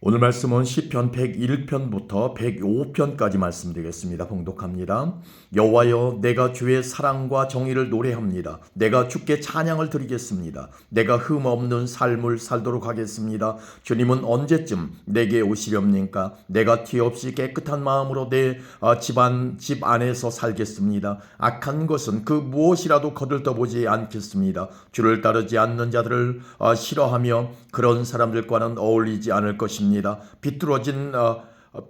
오늘 말씀은 시편 101편부터 105편까지 말씀드리겠습니다. 봉독합니다. 여호와여, 내가 주의 사랑과 정의를 노래합니다. 내가 주께 찬양을 드리겠습니다. 내가 흠 없는 삶을 살도록 하겠습니다. 주님은 언제쯤 내게 오시렵니까? 내가 티 없이 깨끗한 마음으로 내 집 안에서 살겠습니다. 악한 것은 그 무엇이라도 거들떠보지 않겠습니다. 주를 따르지 않는 자들을 싫어하며 그런 사람들과는 어울리지 않을 것입니다.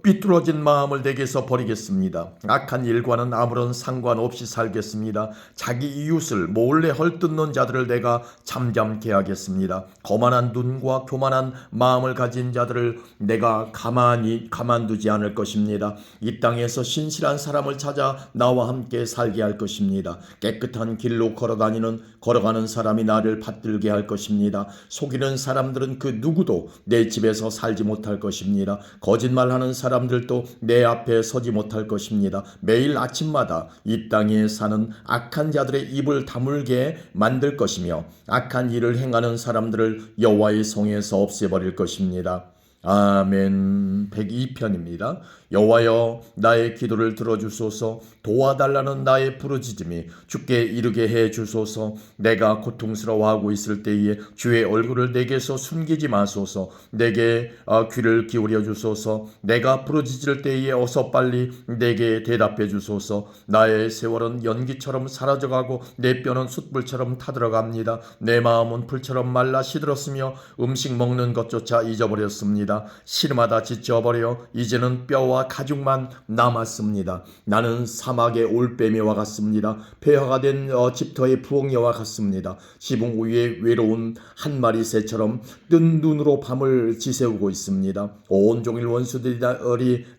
삐뚤어진 마음을 내게서 버리겠습니다. 악한 일과는 아무런 상관없이 살겠습니다. 자기 이웃을 몰래 헐뜯는 자들을 내가 잠잠케 하겠습니다. 거만한 눈과 교만한 마음을 가진 자들을 내가 가만두지 않을 것입니다. 이 땅에서 신실한 사람을 찾아 나와 함께 살게 할 것입니다. 깨끗한 길로 걸어가는 사람이 나를 받들게 할 것입니다. 속이는 사람들은 그 누구도 내 집에서 살지 못할 것입니다. 거짓말하는 사람들도 내 앞에 서지 못할 것입니다. 매일 아침마다 이 땅에 사는 악한 자들의 입을 다물게 만들 것이며 악한 일을 행하는 사람들을 여호와의 성에서 없애버릴 것입니다. 아멘. 102편입니다. 여호와여, 나의 기도를 들어주소서. 도와달라는 나의 부르짖음이 주께 이르게 해주소서. 내가 고통스러워하고 있을 때에 주의 얼굴을 내게서 숨기지 마소서. 내게 귀를 기울여 주소서. 내가 부르짖을 때에 어서 빨리 내게 대답해 주소서. 나의 세월은 연기처럼 사라져가고 내 뼈는 숯불처럼 타들어갑니다. 내 마음은 불처럼 말라 시들었으며 음식 먹는 것조차 잊어버렸습니다. 시름하다 지쳐버려 이제는 뼈와 가죽만 남았습니다. 나는 사막의 올빼미와 같습니다. 폐허가 된 집터의 부엉이와 같습니다. 지붕 위에 외로운 한 마리 새처럼 뜬 눈으로 밤을 지새우고 있습니다. 온종일 원수들이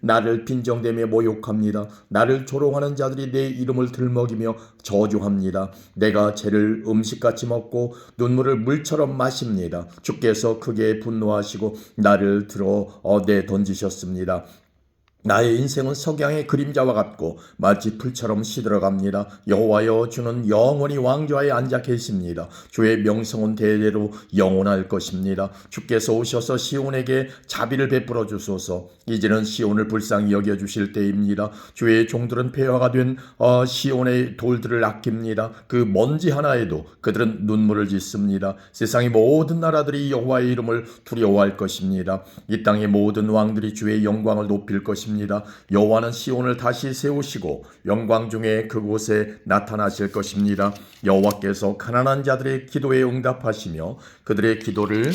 나를 빈정대며 모욕합니다. 나를 조롱하는 자들이 내 이름을 들먹이며 저주합니다. 내가 죄를 음식같이 먹고 눈물을 물처럼 마십니다. 주께서 크게 분노하시고 나를 들어 내던지셨습니다. 나의 인생은 석양의 그림자와 같고 마치 풀처럼 시들어갑니다. 여호와여, 주는 영원히 왕좌에 앉아 계십니다. 주의 명성은 대대로 영원할 것입니다. 주께서 오셔서 시온에게 자비를 베풀어 주소서. 이제는 시온을 불쌍히 여겨주실 때입니다. 주의 종들은 폐허가 된 시온의 돌들을 아낍니다. 그 먼지 하나에도 그들은 눈물을 짓습니다. 세상의 모든 나라들이 여호와의 이름을 두려워할 것입니다. 이 땅의 모든 왕들이 주의 영광을 높일 것입니다. 여호와는 시온을 다시 세우시고 영광 중에 그곳에 나타나실 것입니다. 여호와께서 가난한 자들의 기도에 응답하시며 그들의 기도를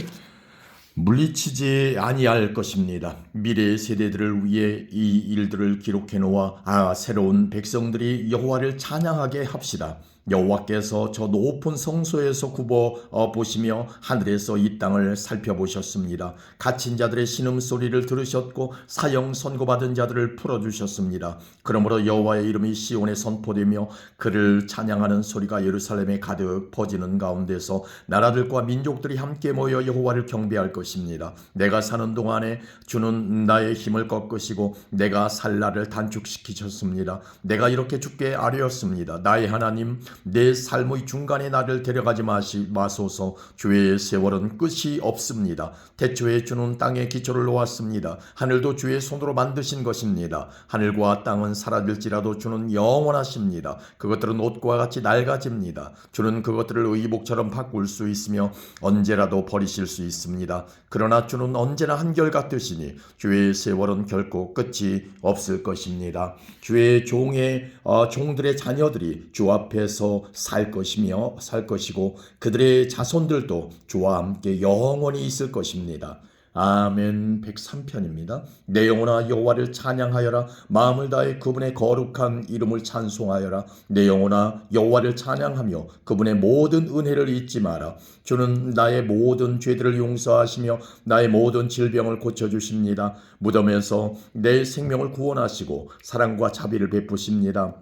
물리치지 아니할 것입니다. 미래의 세대들을 위해 이 일들을 기록해 놓아 새로운 백성들이 여호와를 찬양하게 합시다. 여호와께서 저 높은 성소에서 굽어 보시며 하늘에서 이 땅을 살펴보셨습니다. 갇힌 자들의 신음소리를 들으셨고 사형 선고받은 자들을 풀어주셨습니다. 그러므로 여호와의 이름이 시온에 선포되며 그를 찬양하는 소리가 예루살렘에 가득 퍼지는 가운데서 나라들과 민족들이 함께 모여 여호와를 경배할 것입니다. 내가 사는 동안에 주는 나의 힘을 꺾으시고 내가 살 날을 단축시키셨습니다. 내가 이렇게 주께 아뢰었습니다. 나의 하나님, 내 삶의 중간에 나를 데려가지 마소서. 주의 세월은 끝이 없습니다. 태초에 주는 땅에 기초를 놓았습니다. 하늘도 주의 손으로 만드신 것입니다. 하늘과 땅은 사라질지라도 주는 영원하십니다. 그것들은 옷과 같이 낡아집니다. 주는 그것들을 의복처럼 바꿀 수 있으며 언제라도 버리실 수 있습니다. 그러나 주는 언제나 한결같으시니 주의 세월은 결코 끝이 없을 것입니다. 주의 종들의 자녀들이 주 앞에서 살 것이고 그들의 자손들도 주와 함께 영원히 있을 것입니다. 아멘. 103편입니다. 내 영혼아 여호와를 찬양하여라. 마음을 다해 그분의 거룩한 이름을 찬송하여라. 내 영혼아 여호와를 찬양하며 그분의 모든 은혜를 잊지 마라. 주는 나의 모든 죄들을 용서하시며 나의 모든 질병을 고쳐주십니다. 무덤에서 내 생명을 구원하시고 사랑과 자비를 베푸십니다.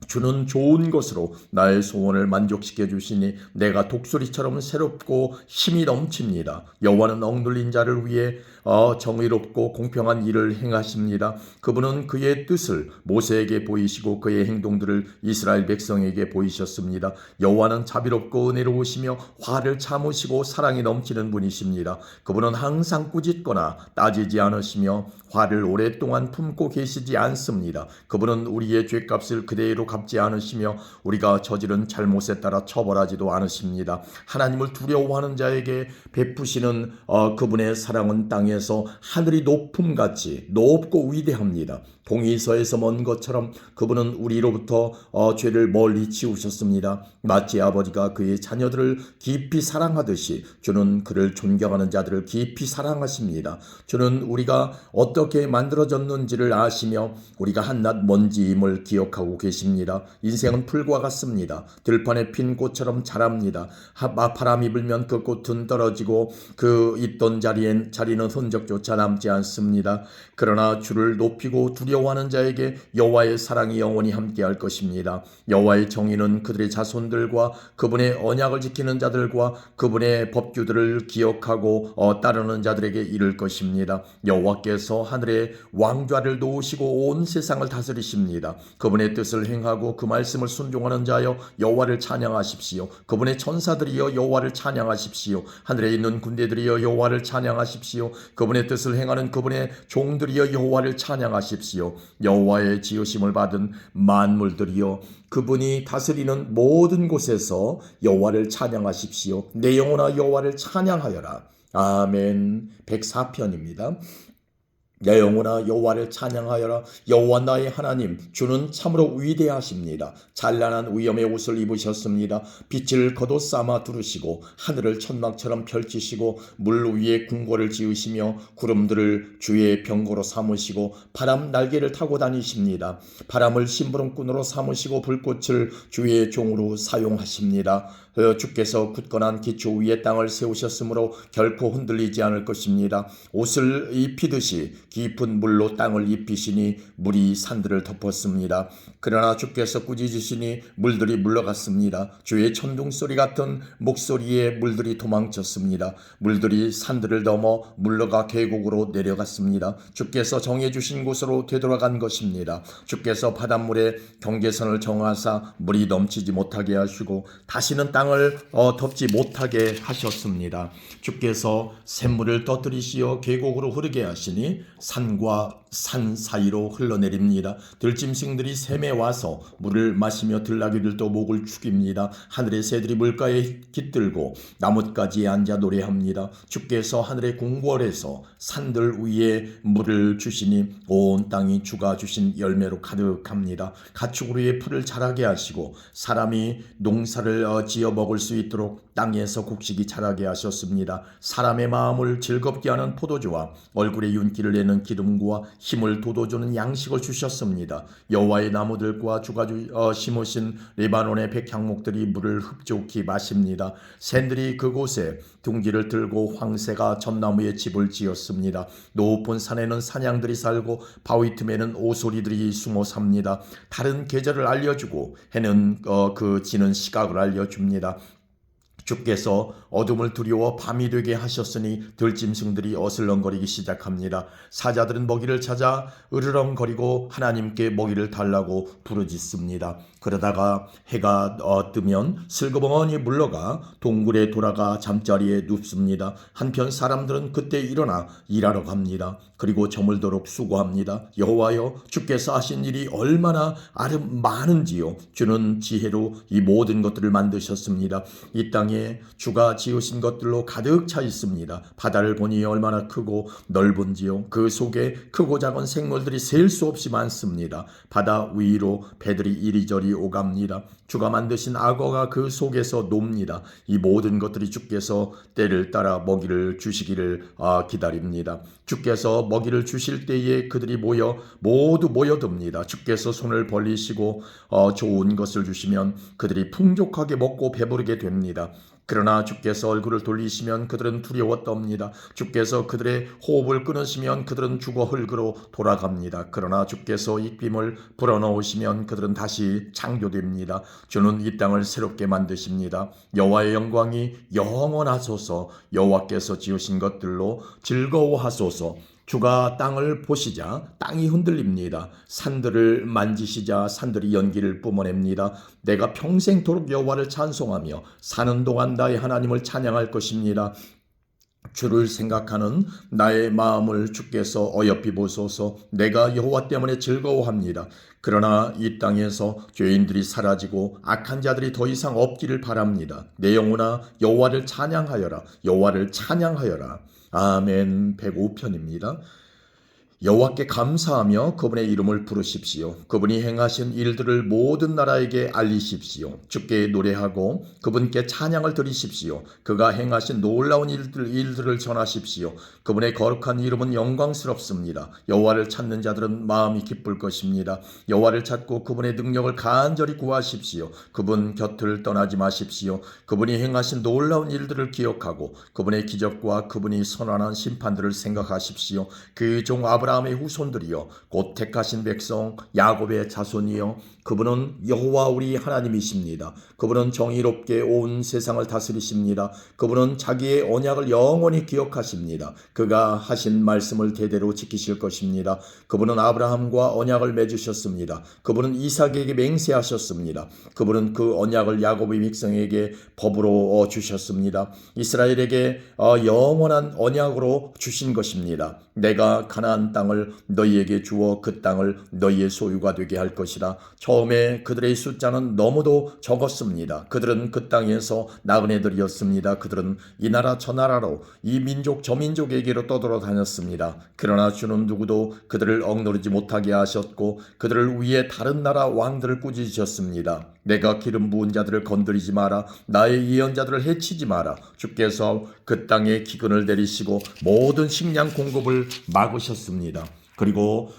주는 좋은 것으로 나의 소원을 만족시켜 주시니 내가 독수리처럼 새롭고 힘이 넘칩니다. 여호와는 억눌린 자를 위해 정의롭고 공평한 일을 행하십니다. 그분은 그의 뜻을 모세에게 보이시고 그의 행동들을 이스라엘 백성에게 보이셨습니다. 여호와는 자비롭고 은혜로우시며 화를 참으시고 사랑이 넘치는 분이십니다. 그분은 항상 꾸짖거나 따지지 않으시며 화를 오랫동안 품고 계시지 않습니다. 그분은 우리의 죄값을 그대로 갚지 않으시며 우리가 저지른 잘못에 따라 처벌하지도 않으십니다. 하나님을 두려워하는 자에게 베푸시는 그분의 사랑은 땅에서 하늘이 높음같이 높고 위대합니다. 동이서에서 먼 것처럼 그분은 우리로부터 죄를 멀리 치우셨습니다. 마치 아버지가 그의 자녀들을 깊이 사랑하듯이 주는 그를 존경하는 자들을 깊이 사랑하십니다. 주는 우리가 어떻게 만들어졌는지를 아시며 우리가 한낱 먼지임을 기억하고 계십니다. 인생은 풀과 같습니다. 들판에 핀 꽃처럼 자랍니다. 바람이 불면 그 꽃은 떨어지고 그 있던 자리는 흔적조차 남지 않습니다. 그러나 주를 높이고 두려워하는 자에게 여호와의 사랑이 영원히 함께할 것입니다. 여호와의 정의는 그들의 자손들과 그분의 언약을 지키는 자들과 그분의 법규들을 기억하고 따르는 자들에게 이를 것입니다. 여호와께서 하늘에 왕좌를 놓으시고 온 세상을 다스리십니다. 그분의 뜻을 행하고 그 말씀을 순종하는 자여 여호와를 찬양하십시오. 그분의 천사들이여 여호와를 찬양하십시오. 하늘에 있는 군대들이여 여호와를 찬양하십시오. 그분의 뜻을 행하는 그분의 종들이여 여호와를 찬양하십시오. 여호와의 지으심을 받은 만물들이여 그분이 다스리는 모든 곳에서 여호와를 찬양하십시오. 내 영혼아 여호와를 찬양하여라. 아멘. 104편입니다. 내 영혼아 여호와를 찬양하여라. 여호와 나의 하나님 주는 참으로 위대하십니다. 찬란한 위엄의 옷을 입으셨습니다. 빛을 겉옷 삼아 두르시고 하늘을 천막처럼 펼치시고 물 위에 궁궐을 지으시며 구름들을 주의 병거로 삼으시고 바람 날개를 타고 다니십니다. 바람을 심부름꾼으로 삼으시고 불꽃을 주의 종으로 사용하십니다. 주께서 굳건한 기초 위에 땅을 세우셨으므로 결코 흔들리지 않을 것입니다. 옷을 입히듯이 깊은 물로 땅을 입히시니 물이 산들을 덮었습니다. 그러나 주께서 꾸짖으시니 물들이 물러갔습니다. 주의 천둥소리 같은 목소리에 물들이 도망쳤습니다. 물들이 산들을 넘어 물러가 계곡으로 내려갔습니다. 주께서 정해주신 곳으로 되돌아간 것입니다. 주께서 바닷물에 경계선을 정하사 물이 넘치지 못하게 하시고 다시는 땅을 덮지 못하게 하셨습니다. 주께서 샘물을 터뜨리시어 계곡으로 흐르게 하시니 산과 산 사이로 흘러내립니다. 들짐승들이 샘에 와서 물을 마시며 들나귀들도 목을 축입니다. 하늘의 새들이 물가에 깃들고 나뭇가지에 앉아 노래합니다. 주께서 하늘의 궁궐에서 산들 위에 물을 주시니 온 땅이 주가 주신 열매로 가득합니다. 가축 위에 풀을 자라게 하시고 사람이 농사를 지어 먹을 수 있도록 땅에서 곡식이 자라게 하셨습니다. 사람의 마음을 즐겁게 하는 포도주와 얼굴에 윤기를 내는 기름과 힘을 돋워주는 양식을 주셨습니다. 여호와의 나무들과 주가 심으신 레바논의 백향목들이 물을 흡족히 마십니다. 샌들이 그곳에 둥지를 들고 황새가 전나무에 집을 지었습니다. 높은 산에는 사냥들이 살고 바위 틈에는 오소리들이 숨어 삽니다. 다른 계절을 알려주고 해는 그 지는 시각을 알려줍니다. 주께서 어둠을 두려워 밤이 되게 하셨으니 들짐승들이 어슬렁거리기 시작합니다. 사자들은 먹이를 찾아 으르렁거리고 하나님께 먹이를 달라고 부르짖습니다. 그러다가 해가 뜨면 슬그머니 물러가 동굴에 돌아가 잠자리에 눕습니다. 한편 사람들은 그때 일어나 일하러 갑니다. 그리고 저물도록 수고합니다. 여호와여 주께서 하신 일이 얼마나 많은지요. 주는 지혜로 이 모든 것들을 만드셨습니다. 이 땅에 주가 지으신 것들로 가득 차 있습니다. 바다를 보니 얼마나 크고 넓은지요. 그 속에 크고 작은 생물들이 셀 수 없이 많습니다. 바다 위로 배들이 이리저리 오갑니다. 주가 만드신 악어가 그 속에서 놉니다. 이 모든 것들이 주께서 때를 따라 먹이를 주시기를 기다립니다. 주께서 먹이를 주실 때에 그들이 모두 모여듭니다. 주께서 손을 벌리시고 좋은 것을 주시면 그들이 풍족하게 먹고 배부르게 됩니다. 그러나 주께서 얼굴을 돌리시면 그들은 두려워 떱니다. 주께서 그들의 호흡을 끊으시면 그들은 죽어 흙으로 돌아갑니다. 그러나 주께서 입김을 불어넣으시면 그들은 다시 창조됩니다. 주는 이 땅을 새롭게 만드십니다. 여호와의 영광이 영원하소서. 여호와께서 지으신 것들로 즐거워하소서. 주가 땅을 보시자 땅이 흔들립니다. 산들을 만지시자 산들이 연기를 뿜어냅니다. 내가 평생토록 여호와를 찬송하며 사는 동안 나의 하나님을 찬양할 것입니다. 주를 생각하는 나의 마음을 주께서 어여삐 보소서. 내가 여호와 때문에 즐거워합니다. 그러나 이 땅에서 죄인들이 사라지고 악한 자들이 더 이상 없기를 바랍니다. 내 영혼아 여호와를 찬양하여라. 여호와를 찬양하여라. 아멘. 105편입니다. 여호와께 감사하며 그분의 이름을 부르십시오. 그분이 행하신 일들을 모든 나라에게 알리십시오. 주께 노래하고 그분께 찬양을 드리십시오. 그가 행하신 놀라운 일들을 전하십시오. 그분의 거룩한 이름은 영광스럽습니다. 여호와를 찾는 자들은 마음이 기쁠 것입니다. 여호와를 찾고 그분의 능력을 간절히 구하십시오. 그분 곁을 떠나지 마십시오. 그분이 행하신 놀라운 일들을 기억하고 그분의 기적과 그분이 선언한 심판들을 생각하십시오. 그 종 아브라함의 후손들이여 곧 택하신 백성 야곱의 자손이여 그분은 여호와 우리 하나님이십니다. 그분은 정의롭게 온 세상을 다스리십니다. 그분은 자기의 언약을 영원히 기억하십니다. 그가 하신 말씀을 대대로 지키실 것입니다. 그분은 아브라함과 언약을 맺으셨습니다. 그분은 이삭에게 맹세하셨습니다. 그분은 그 언약을 야곱의 백성에게 법으로 주셨습니다. 이스라엘에게 영원한 언약으로 주신 것입니다. 내가 가나안 땅을 너희에게 주어 그 땅을 너희의 소유가 되게 할 것이라. 처음에 그들의 숫자는 너무도 적었습니다. 그들은 그 땅에서 나그네들이었습니다. 그들은 이 나라 저 나라로 이 민족 저 민족에게로 떠돌아다녔습니다. 그러나 주는 누구도 그들을 억누르지 못하게 하셨고 그들을 위해 다른 나라 왕들을 꾸짖으셨습니다. 내가 기름 부은 자들을 건드리지 마라. 나의 예언자들을 해치지 마라. 주께서 그 땅에 기근을 내리시고 모든 식량 공급을 막으셨습니다. 그리고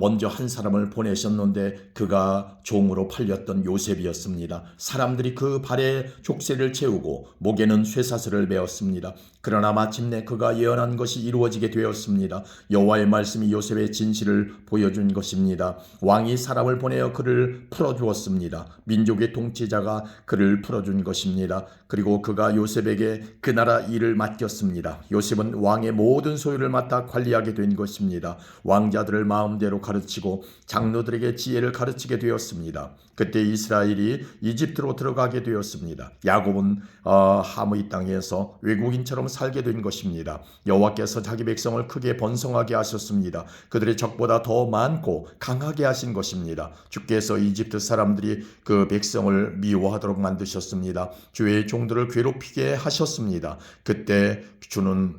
먼저 한 사람을 보내셨는데 그가 종으로 팔렸던 요셉이었습니다. 사람들이 그 발에 족쇄를 채우고 목에는 쇠사슬을 메었습니다. 그러나 마침내 그가 예언한 것이 이루어지게 되었습니다. 여호와의 말씀이 요셉의 진실을 보여준 것입니다. 왕이 사람을 보내어 그를 풀어주었습니다. 민족의 통치자가 그를 풀어준 것입니다. 그리고 그가 요셉에게 그 나라 일을 맡겼습니다. 요셉은 왕의 모든 소유를 맡아 관리하게 된 것입니다. 왕자들을 마음대로 가르치고 장로들에게 지혜를 가르치게 되었습니다. 그때 이스라엘이 이집트로 들어가게 되었습니다. 야곱은 하므이 땅에서 외국인처럼 살게 된 것입니다. 여호와께서 자기 백성을 크게 번성하게 하셨습니다. 그들의 적보다 더 많고 강하게 하신 것입니다. 주께서 이집트 사람들이 그 백성을 미워하도록 만드셨습니다. 주의 종들을 괴롭히게 하셨습니다. 그때 주는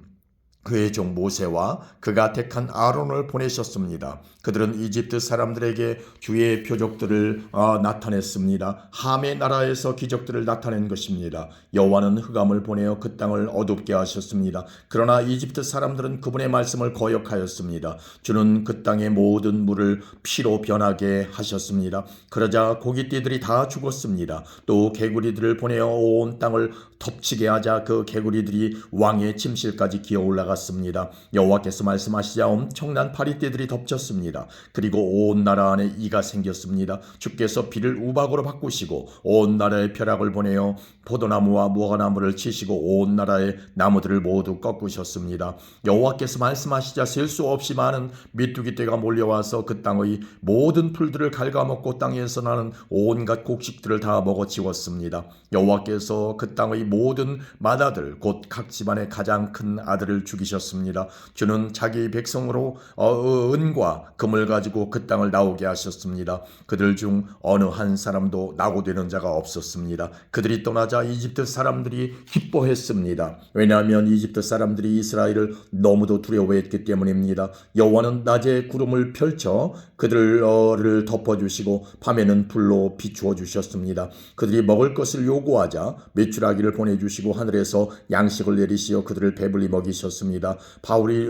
그의 종 모세와 그가 택한 아론을 보내셨습니다. 그들은 이집트 사람들에게 주의 표적들을 나타냈습니다. 함의 나라에서 기적들을 나타낸 것입니다. 여호와는 흑암을 보내어 그 땅을 어둡게 하셨습니다. 그러나 이집트 사람들은 그분의 말씀을 거역하였습니다. 주는 그 땅의 모든 물을 피로 변하게 하셨습니다. 그러자 고깃띠들이 다 죽었습니다. 또 개구리들을 보내어 온 땅을 덮치게 하자 그 개구리들이 왕의 침실까지 기어 올라갔습니다. 여호와께서 말씀하시자 엄청난 파리떼들이 덮쳤습니다. 그리고 온 나라 안에 이가 생겼습니다. 주께서 비를 우박으로 바꾸시고 온 나라에 벼락을 보내어 포도나무와 무화과나무를 치시고 온 나라의 나무들을 모두 꺾으셨습니다. 여호와께서 말씀하시자 셀 수 없이 많은 메뚜기떼가 몰려와서 그 땅의 모든 풀들을 갉아먹고 땅에서 나는 온갖 곡식들을 다 먹어치웠습니다. 여호와께서 그 땅의 모든 맏아들 곧 각 집안의 가장 큰 아들을 죽이셨습니다. 주는 자기 백성으로 은과 금을 가지고 그 땅을 나오게 하셨습니다. 그들 중 어느 한 사람도 낙오되는 자가 없었습니다. 그들이 떠나자 이집트 사람들이 기뻐했습니다. 왜냐하면 이집트 사람들이 이스라엘을 너무도 두려워했기 때문입니다. 여호와는 낮에 구름을 펼쳐 그들을 덮어주시고 밤에는 불로 비추어 주셨습니다. 그들이 먹을 것을 요구하자 메추라기를 보내주시고 하늘에서 양식을 내리시어 그들을 배불리 먹이셨습니다. 하셨습니다.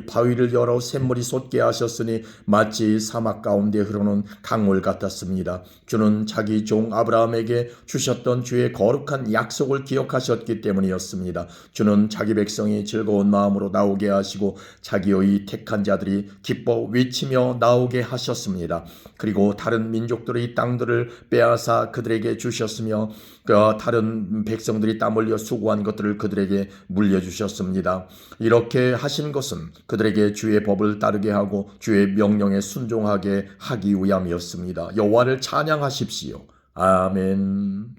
바위를 열어 샘물이 솟게 하셨으니 마치 사막 가운데 흐르는 강물 같았습니다. 주는 자기 종 아브라함에게 주셨던 주의 거룩한 약속을 기억하셨기 때문이었습니다. 주는 자기 백성이 즐거운 마음으로 나오게 하시고 자기의 택한 자들이 기뻐 외치며 나오게 하셨습니다. 그리고 다른 민족들의 땅들을 빼앗아 그들에게 주셨으며 다른 백성들이 땀 흘려 수고한 것들을 그들에게 물려주셨습니다. 이렇게 하신 것은 그들에게 주의 법을 따르게 하고 주의 명령에 순종하게 하기 위함이었습니다. 여호와를 찬양하십시오. 아멘.